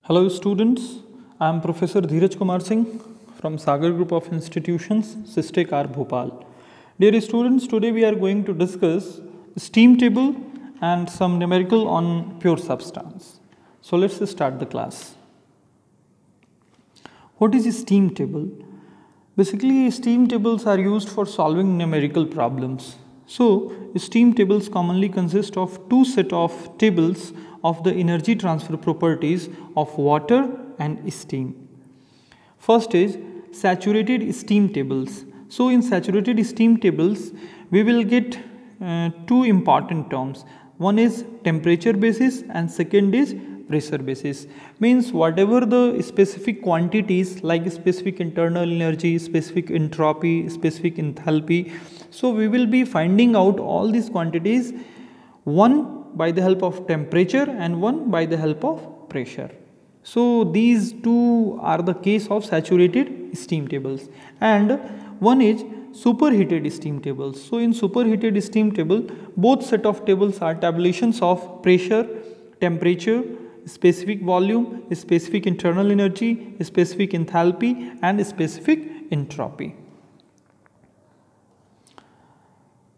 Hello students, I am Professor Dheeraj Kumar Singh from Sagar Group of Institutions, SISTEC-R Bhopal. Dear students, today we are going to discuss steam table and some numerical on pure substance. So let's start the class. What is a steam table? Basically, steam tables are used for solving numerical problems. So, steam tables commonly consist of two sets of tables of the energy transfer properties of water and steam. First is saturated steam tables. So, in saturated steam tables, we will get two important terms. One is temperature basis and second is pressure basis. Means whatever the specific quantities like specific internal energy, specific entropy, specific enthalpy. So we will be finding out all these quantities, one by the help of temperature and one by the help of pressure. So these two are the case of saturated steam tables, and one is superheated steam tables. So in superheated steam table, both set of tables are tabulations of pressure, temperature, specific volume, specific internal energy, specific enthalpy and specific entropy.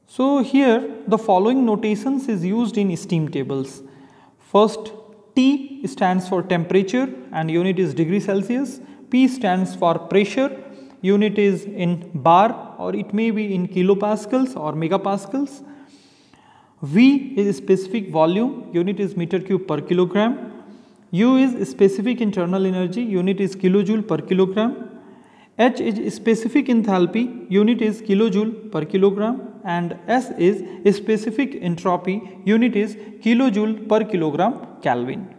So here the following notations is used in steam tables. First, T stands for temperature and unit is degree Celsius. P stands for pressure, unit is in bar or it may be in kilopascals or megapascals. V is specific volume, unit is meter cube per kilogram. U is specific internal energy, unit is kilojoule per kilogram. H is specific enthalpy, unit is kilojoule per kilogram, and S is specific entropy, unit is kilojoule per kilogram Kelvin.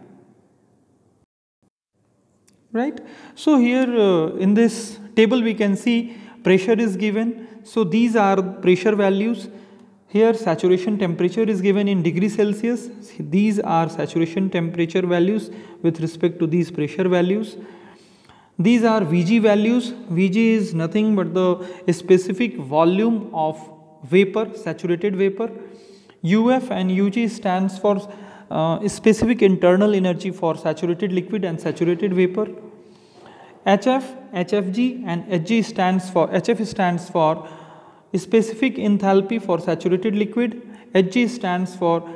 Right. So here in this table we can see pressure is given. So these are pressure values. Here saturation temperature is given in degree Celsius. These are saturation temperature values with respect to these pressure values. These are Vg values. Vg is nothing but the specific volume of vapor, saturated vapor. Uf and Ug stands for specific internal energy for saturated liquid and saturated vapor. Hf, Hfg and Hg stands for, Hf stands for specific enthalpy for saturated liquid, Hg stands for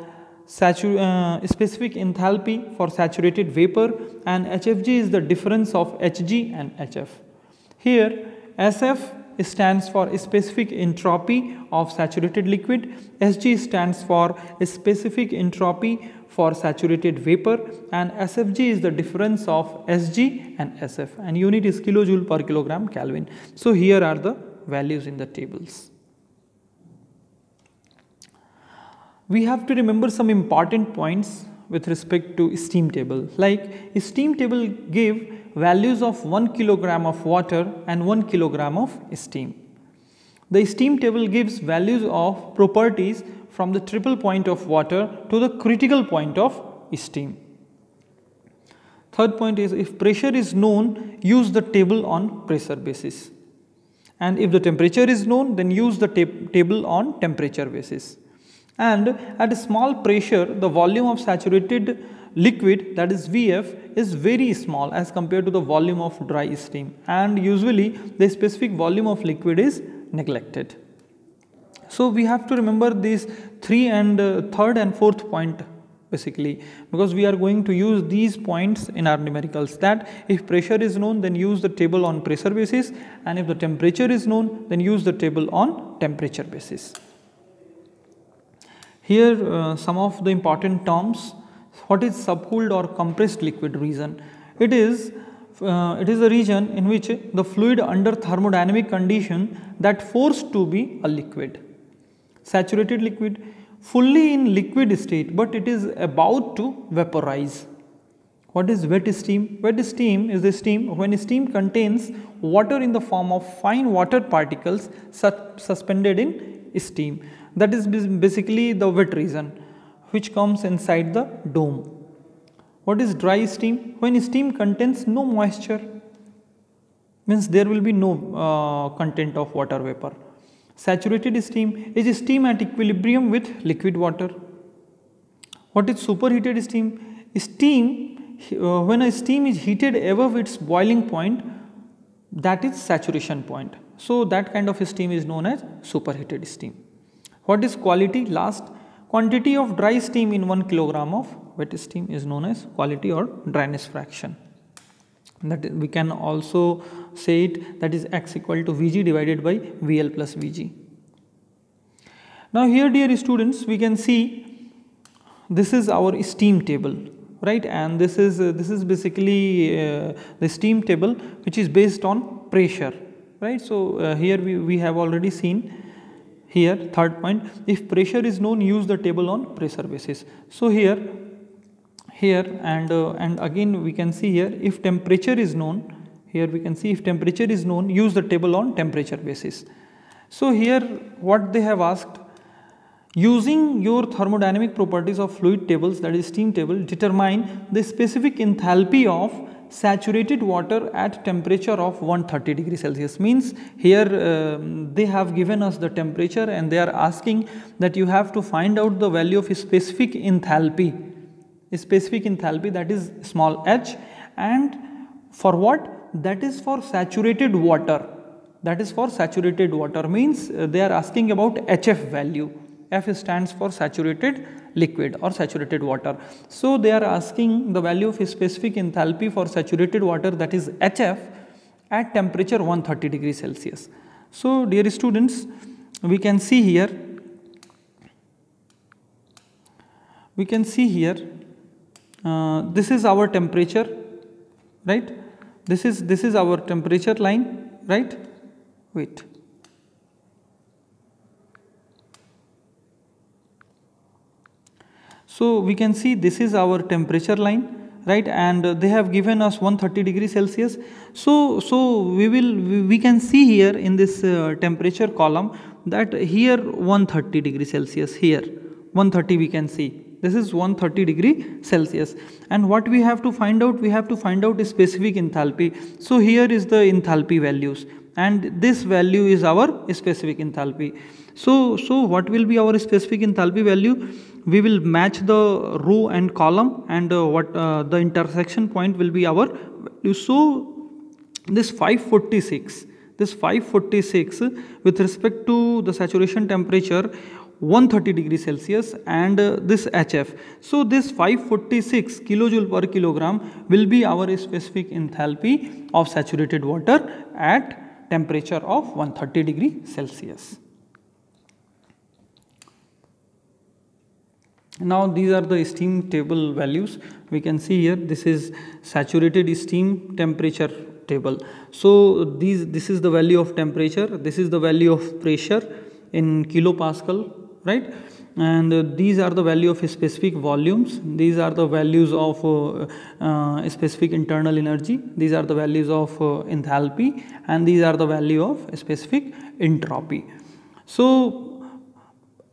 specific enthalpy for saturated vapor, and Hfg is the difference of Hg and Hf. Here Sf stands for specific entropy of saturated liquid, Sg stands for specific entropy for saturated vapor, and Sfg is the difference of Sg and Sf, and unit is kilojoule per kilogram Kelvin. So here are the values in the tables. We have to remember some important points with respect to steam table. Like a steam table give values of 1 kilogram of water and 1 kilogram of steam. The steam table gives values of properties from the triple point of water to the critical point of steam. Third point is, if pressure is known, use the table on pressure basis. And if the temperature is known, then use the table on temperature basis. And at a small pressure, the volume of saturated liquid, that is Vf, is very small as compared to the volume of dry steam, and usually the specific volume of liquid is neglected. So we have to remember these third and fourth point basically, because we are going to use these points in our numericals, that if pressure is known, then use the table on pressure basis, and if the temperature is known, then use the table on temperature basis. Here some of the important terms. What is subcooled or compressed liquid region? It is a region in which the fluid under thermodynamic condition that forced to be a liquid. Saturated liquid, fully in liquid state, but it is about to vaporize. What is wet steam? Wet steam is the steam when steam contains water in the form of fine water particles suspended in steam. That is basically the wet region which comes inside the dome. What is dry steam? When steam contains no moisture, means there will be no content of water vapor. Saturated steam is steam at equilibrium with liquid water. What is superheated steam? Steam when a steam is heated above its boiling point, that is saturation point. So that kind of steam is known as superheated steam. What is quality? Last, quantity of dry steam in 1 kilogram of wet steam is known as quality or dryness fraction. That we can also say it, that is X equal to Vg divided by Vl plus Vg. Now here, dear students, we can see this is our steam table, right, and this is basically the steam table which is based on pressure, right. So here we have already seen here, third point, if pressure is known, use the table on pressure basis. So here and again we can see here, if temperature is known, here we can see if temperature is known, use the table on temperature basis. So here what they have asked, using your thermodynamic properties of fluid tables, that is steam table, determine the specific enthalpy of saturated water at temperature of 130 degrees Celsius. Means here they have given us the temperature and they are asking that you have to find out the value of a specific enthalpy, that is small h, and for what? That is for saturated water. That is for saturated water, means they are asking about HF value. F stands for saturated liquid or saturated water. So they are asking the value of a specific enthalpy for saturated water, that is HF, at temperature 130 degrees Celsius. So dear students, we can see here, this is our temperature, right. This is our temperature line, right. Wait. So we can see this is our temperature line, right, and they have given us 130 degrees Celsius. So we can see here in this temperature column that here 130 degrees Celsius, here 130 we can see. This is 130 degree Celsius, and what we have to find out? We have to find out a specific enthalpy. So here is the enthalpy values, and this value is our specific enthalpy. So what will be our specific enthalpy value? We will match the row and column, and the intersection point will be our value. So this 546 with respect to the saturation temperature 130 degrees Celsius and this HF. So this 546 kilojoule per kilogram will be our specific enthalpy of saturated water at temperature of 130 degrees Celsius. Now these are the steam table values. We can see here, this is saturated steam temperature table. So this is the value of temperature, this is the value of pressure in kilopascal, right, and these are the value of specific volumes, these are the values of specific internal energy, these are the values of enthalpy, and these are the value of specific entropy. So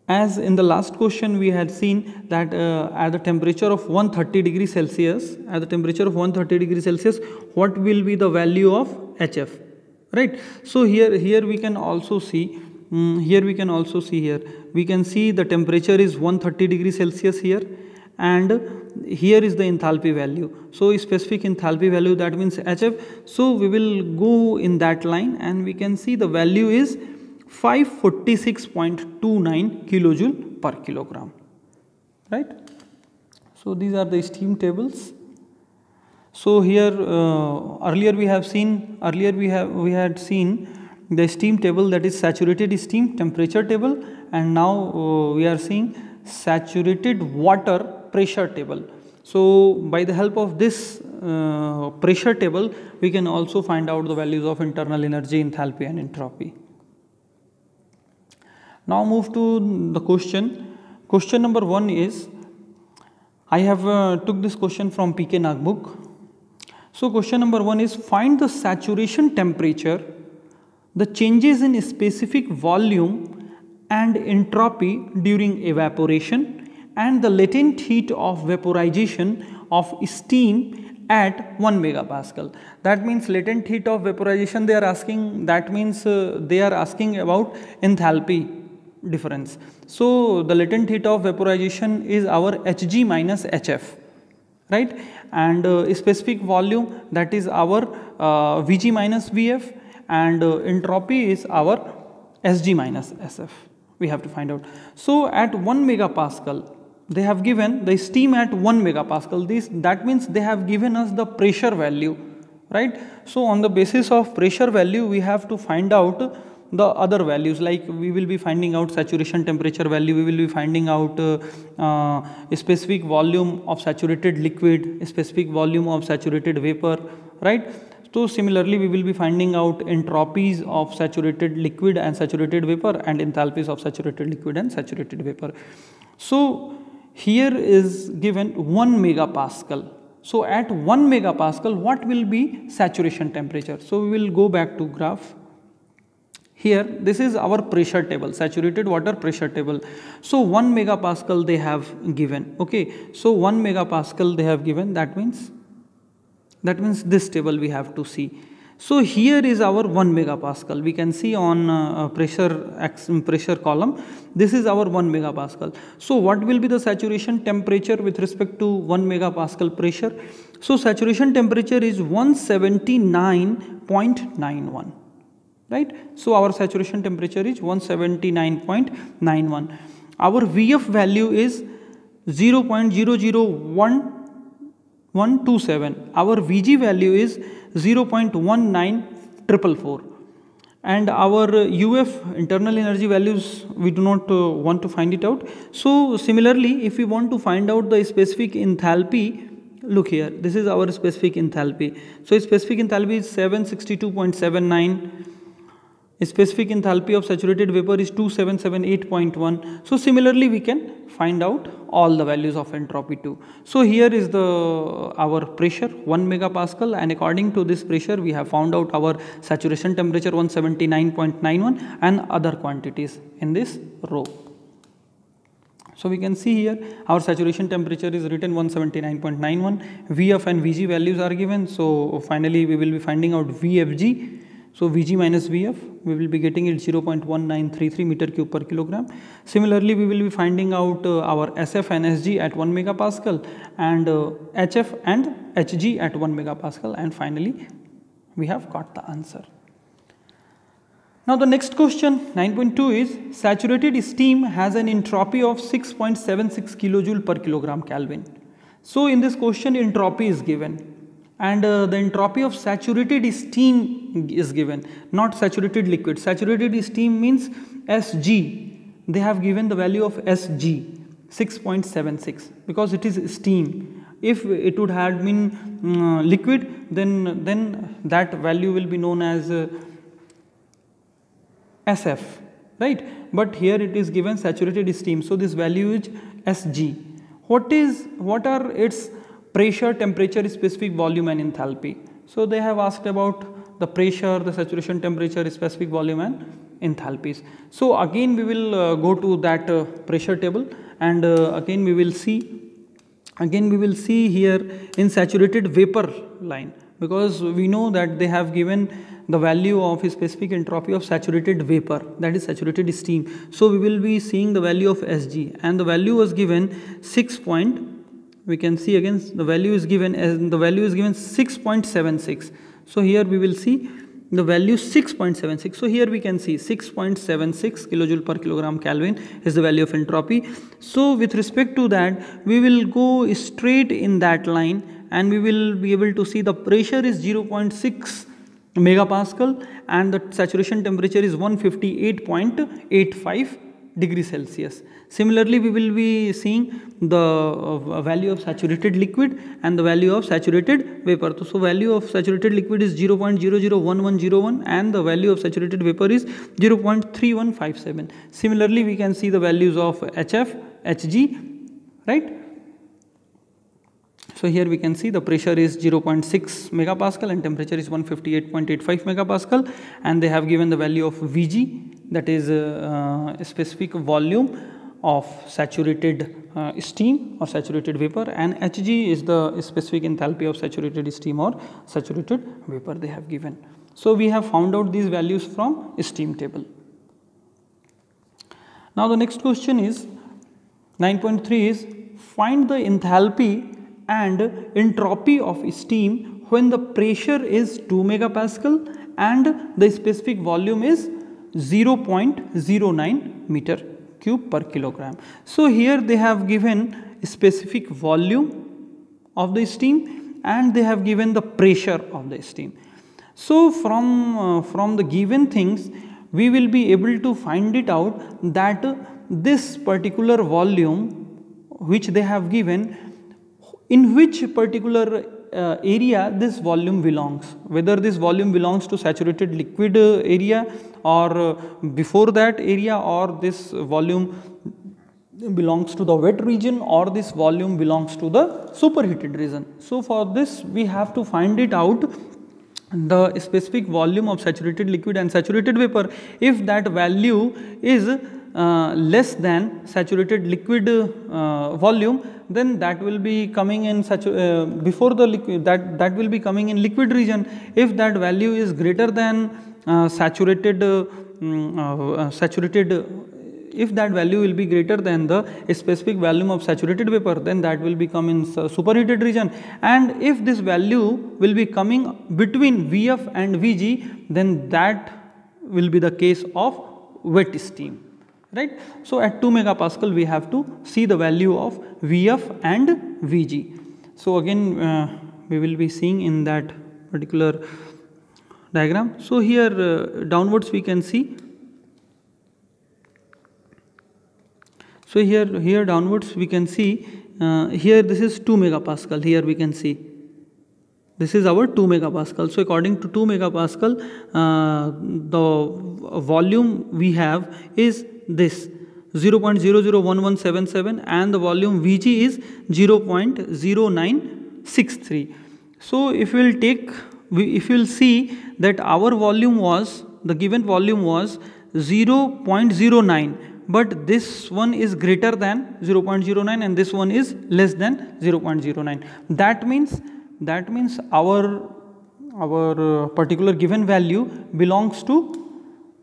as in the last question we had seen that at the temperature of 130 degrees Celsius, what will be the value of HF, right. So here we can also see, we can see the temperature is 130 degrees Celsius here, and here is the enthalpy value. So specific enthalpy value, that means HF. So we will go in that line and we can see the value is 546.29 kilojoule per kilogram, right. So these are the steam tables. So here earlier we had seen the steam table, that is saturated steam temperature table, and now we are seeing saturated water pressure table. So by the help of this pressure table we can also find out the values of internal energy, enthalpy and entropy. Now move to the question. Question number 1 is, I have took this question from PK Nagbook. So question number 1 is, find the saturation temperature, the changes in specific volume and entropy during evaporation, and the latent heat of vaporization of steam at 1 megapascal. That means latent heat of vaporization they are asking, that means they are asking about enthalpy difference. So the latent heat of vaporization is our Hg minus Hf, right? And specific volume, that is our Vg minus Vf, and entropy is our Sg minus Sf. We have to find out. So at 1 megapascal, they have given the steam at 1 megapascal. That means they have given us the pressure value, right? So on the basis of pressure value, we have to find out the other values, like we will be finding out saturation temperature value, we will be finding out a specific volume of saturated liquid, a specific volume of saturated vapor, right? So similarly, we will be finding out entropies of saturated liquid and saturated vapor, and enthalpies of saturated liquid and saturated vapor. So here is given 1 megapascal. So at 1 megapascal, what will be saturation temperature? So we will go back to graph. Here, this is our pressure table, saturated water pressure table. So 1 megapascal they have given. Okay, so 1 megapascal they have given. That means this table we have to see. So here is our 1 megapascal. We can see on pressure column. This is our 1 megapascal. So what will be the saturation temperature with respect to 1 megapascal pressure? So saturation temperature is 179.91. Right? So our saturation temperature is 179.91. Our Vf value is 0.001127. Our Vg value is 0.19444. And our UF, internal energy values, we do not want to find it out. So similarly, if we want to find out the specific enthalpy, look here, this is our specific enthalpy. So specific enthalpy is 762.79. Specific enthalpy of saturated vapor is 2778.1. So similarly, we can find out all the values of entropy too. So here is our pressure 1 megapascal, and according to this pressure we have found out our saturation temperature 179.91 and other quantities in this row. So we can see here our saturation temperature is written 179.91, Vf and Vg values are given. So finally we will be finding out Vfg. So Vg minus Vf, we will be getting it 0.1933 meter cube per kilogram. Similarly, we will be finding out our Sf and Sg at 1 megapascal, and Hf and Hg at 1 megapascal, and finally we have got the answer. Now the next question 9.2 is saturated steam has an entropy of 6.76 kilojoule per kilogram Kelvin. So in this question entropy is given. And the entropy of saturated steam is given, not saturated liquid. Saturated steam means Sg. They have given the value of Sg 6.76 because it is steam. If it would have been liquid, then that value will be known as Sf, right? But here it is given saturated steam. So this value is Sg. What are its pressure, temperature, specific volume and enthalpy? So they have asked about the pressure, the saturation temperature, specific volume and enthalpies. So again we will go to that pressure table, and again we will see here in saturated vapor line, because we know that they have given the value of a specific entropy of saturated vapor, that is saturated steam. So we will be seeing the value of Sg, and the value was given 6. We can see again the value is given 6.76. So here we will see the value 6.76. So here we can see 6.76 kilojoule per kilogram Kelvin is the value of entropy. So with respect to that, we will go straight in that line, and we will be able to see the pressure is 0.6 megapascal and the saturation temperature is 158.85 degrees Celsius. Similarly, we will be seeing the value of saturated liquid and the value of saturated vapor. So value of saturated liquid is 0.001101 and the value of saturated vapor is 0.3157. Similarly, we can see the values of HF, Hg, right? So here we can see the pressure is 0.6 megapascal and temperature is 158.85 megapascal, and they have given the value of Vg, that is a specific volume of saturated steam or saturated vapor, and Hg is the specific enthalpy of saturated steam or saturated vapor they have given. So we have found out these values from steam table. Now the next question is 9.3 is find the enthalpy and entropy of steam when the pressure is 2 megapascal and the specific volume is 0.09 meter cube per kilogram. So here they have given specific volume of the steam and they have given the pressure of the steam. So from the given things we will be able to find it out that this particular volume which they have given, in which particular area this volume belongs, whether this volume belongs to saturated liquid area or before that area, or this volume belongs to the wet region, or this volume belongs to the superheated region. So for this we have to find it out, the specific volume of saturated liquid and saturated vapor. If that value is less than saturated liquid volume, then that will be coming in before the liquid, that will be coming in liquid region. If that value is greater than if that value will be greater than the specific volume of saturated vapor, then that will become in superheated region. And if this value will be coming between Vf and Vg, then that will be the case of wet steam, right. So at 2 megapascal we have to see the value of Vf and Vg. So again we will be seeing in that particular diagram. So here downwards we can see. So here downwards we can see, here this is 2 megapascal, here we can see this is our 2 megapascal. So according to 2 megapascal the volume we have is this 0.001177 and the volume Vg is 0.0963. So if we will take, if you will see that our volume was, the given volume was 0.09, but this one is greater than 0.09 and this one is less than 0.09. That means our particular given value belongs to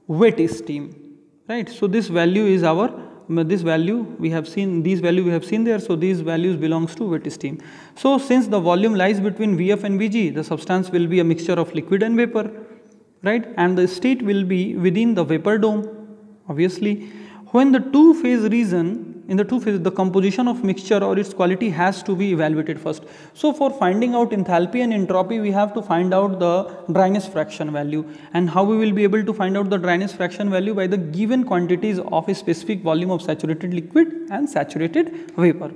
wet steam, right. So this value is our, this value we have seen, these value we have seen there. So these values belongs to wet steam. So since the volume lies between Vf and Vg, the substance will be a mixture of liquid and vapor, right, and the state will be within the vapor dome, obviously. When the two-phase region, in the two-phase, the composition of mixture or its quality has to be evaluated first. So for finding out enthalpy and entropy, we have to find out the dryness fraction value. And how we will be able to find out the dryness fraction value? By the given quantities of a specific volume of saturated liquid and saturated vapor,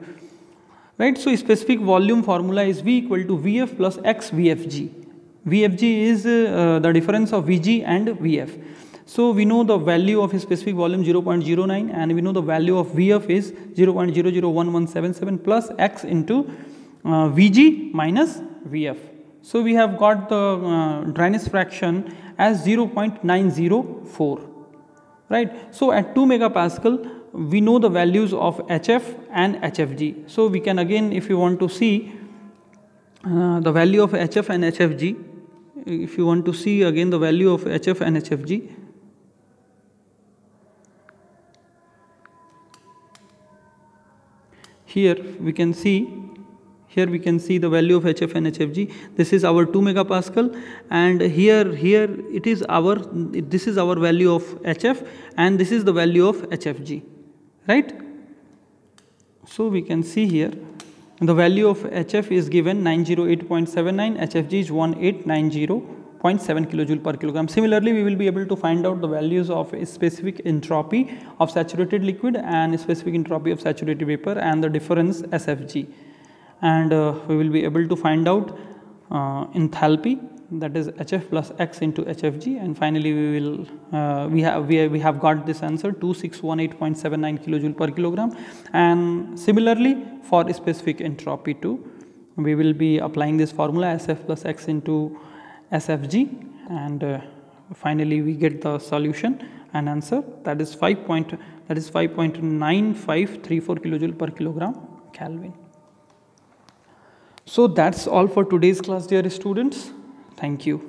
right. So specific volume formula is V equal to Vf plus X Vfg. Vfg is the difference of Vg and Vf. So we know the value of a specific volume 0.09 and we know the value of Vf is 0.001177 plus X into Vg minus Vf. So we have got the dryness fraction as 0.904, right. So at 2 megapascal we know the values of HF and HFG. So we can again, if you want to see the value of HF and HFG, if you want to see again the value of HF and HFG, here we can see the value of HF and HFG. This is our 2 megapascal, and here it is our, this is our value of HF and this is the value of HFG, right. So we can see here the value of HF is given 908.79, HFG is 1890.7 kilojoule per kilogram. Similarly, we will be able to find out the values of a specific entropy of saturated liquid and specific entropy of saturated vapor and the difference SFG. And we will be able to find out enthalpy, that is HF plus X into HFG, and finally we will we have got this answer 2618.79 kilojoule per kilogram. And similarly for specific entropy too, we will be applying this formula SF plus X into SFG, and finally we get the solution and answer, that is 5.9534 kilojoule per kilogram Kelvin. So that's all for today's class, dear students. Thank you.